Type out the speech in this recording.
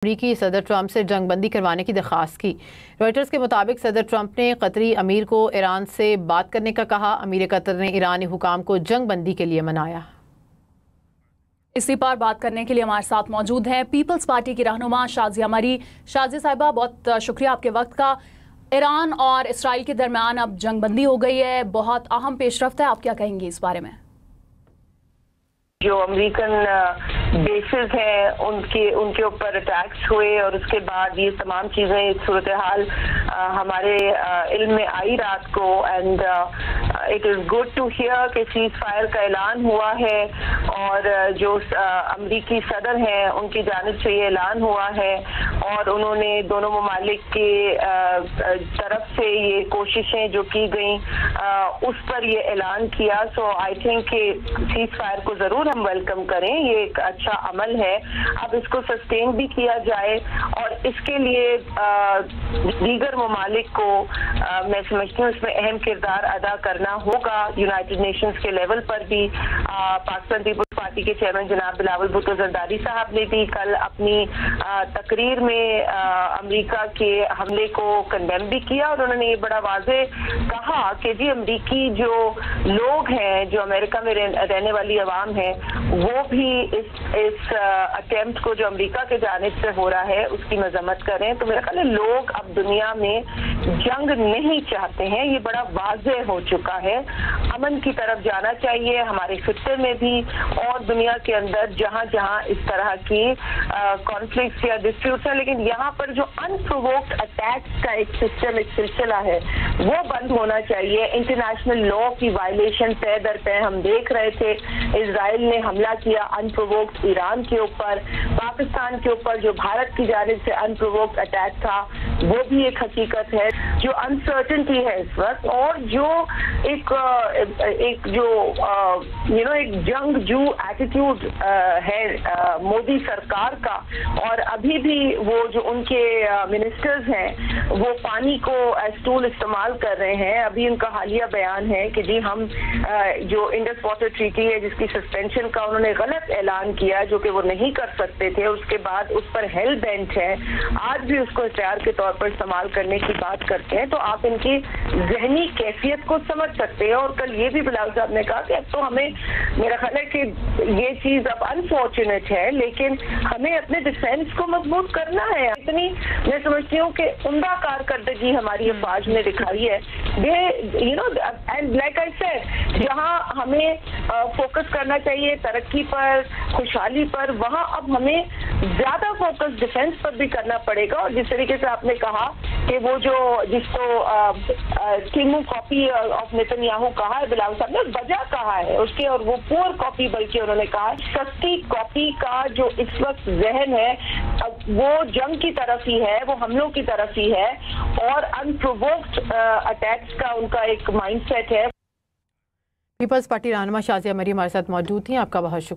امریکی صدر ٹرمپ سے جنگ بندی کروانے کی درخواست کی۔ رائٹرز کے مطابق صدر ٹرمپ نے قطری امیر کو ایران سے بات کرنے کا کہا۔ امیر قطر نے ایرانی حکام کو جنگ بندی کے لیے منایا۔ اسی پر بات کرنے کے لیے ہمارے ساتھ موجود ہیں پیپلز پارٹی کی رہنما شازیہ مری۔ شازیہ صاحبہ، بہت شکریہ آپ کے وقت کا۔ ایران اور اسرائیل کے درمیان اب جنگ بندی ہو گئی ہے، بہت اہم پیش رفت ہے، آپ کیا کہیں گے اس بارے میں؟ جو امریکن بیسز ہیں ان کے اوپر اٹیکس ہوئے اور اس کے بعد یہ تمام چیزیں صورتحال ہمارے علم میں آئی رات کو، and it is good to hear کہ سیز فائر کا اعلان ہوا ہے اور جو امریکی صدر ہیں ان کی جانب سے یہ اعلان ہوا ہے اور انہوں نے دونوں ممالک کے طرف سے یہ کوششیں جو کی گئیں اس پر یہ اعلان کیا۔ سو آئی تھنک کہ سیز فائر کو ضرور ہم ویلکم کریں، یہ ایک اچھا عمل ہے۔ اب اس کو سسٹین بھی کیا جائے اور اس کے لیے دیگر ممالک کو میں سمجھتی ہوں اس میں اہم کردار ادا کرنا ہوگا۔ یونائٹڈ نیشنز کے لیول پر بھی پاکستان پیپلز پارٹی کے چیئرمین جناب بلاول بھٹو زرداری صاحب نے بھی کل اپنی تقریر میں امریکہ کے حملے کو کنڈیم بھی کیا اور انہوں نے یہ بڑا واضح کہا کہ جی امریکی جو لوگ ہیں، جو امریکہ میں رہنے والی عوام ہے، وہ بھی اس اٹیمپٹ کو جو امریکہ کے جانب سے ہو رہا ہے اس کی مذمت کریں۔ تو میرا خیال ہے لوگ اب دنیا میں جنگ نہیں چاہتے ہیں، یہ بڑا واضح ہو چکا ہے۔ امن کی طرف جانا چاہیے ہمارے خطے میں بھی اور دنیا کے اندر جہاں جہاں اس طرح کی کانفلکٹس یا ڈسپیوٹس ہیں، لیکن یہاں پر جو انپرووکڈ اٹیکس کا ایک سسٹم، ایک سلسلہ ہے، وہ بند ہونا چاہیے۔ انٹرنیشنل لا کی وائلیشن پے در پے ہم دیکھ رہے تھے۔ اسرائیل نے حملہ کیا انپرووکڈ ایران کے اوپر، پاکستان کے اوپر جو بھارت کی جانب سے انپرووکڈ اٹیک تھا وہ بھی ایک حقیقت ہے۔ جو انسرٹنٹی ہے اس وقت اور جو ایک جنگجو ایٹیٹیوڈ ہے مودی سرکار کا، اور ابھی بھی وہ جو ان کے منسٹرز ہیں وہ پانی کو ایز ٹول استعمال کر رہے ہیں۔ ابھی ان کا حالیہ بیان ہے کہ جی ہم جو انڈس واٹر ٹریٹی ہے جس کی سسپینشن کا انہوں نے غلط اعلان کیا جو کہ وہ نہیں کر سکتے تھے، اس کے بعد اس پر ہیل بینٹ ہے، آج بھی اس کو ہتھیار کے طور پر استعمال کرنے کی بات کرتے ہیں۔ تو آپ ان کی ذہنی کیفیت کو سمجھ سکتے ہیں۔ اور کل یہ بھی بلاول صاحب نے کہا کہ اب تو ہمیں، میرا خیال ہے کہ یہ چیز اب انفارچونیٹ ہے لیکن ہمیں اپنے ڈیفینس کو مضبوط کرنا ہے۔ اتنی میں سمجھتی ہوں کہ عمدہ کارکردگی ہماری افواج نے دکھائی ہے۔ اینڈ لائک آئی سیڈ، جہاں ہمیں فوکس کرنا چاہیے ترقی پر، خوشحالی پر، وہاں اب ہمیں زیادہ فوکس ڈیفینس پر بھی کرنا پڑے گا۔ اور جس طریقے سے آپ نے کہا کہ وہ جو جس کو chemo copy of Nitin Yahoo کہا ہے بلاول صاحب نے، وجہ کہا ہے اس کے، اور وہ پور کاپی بلکہ انہوں نے کہا سستی کاپی کا جو اس وقت ذہن ہے وہ جنگ کی طرف ہی ہے، وہ حملوں کی طرف ہی ہے اور انپرووکڈ اٹیکس کا ان کا ایک مائنڈ سیٹ ہے۔ پیپلز پارٹی رہنما شازیہ مری ہمارے ساتھ موجود تھیں، آپ کا بہت شکریہ۔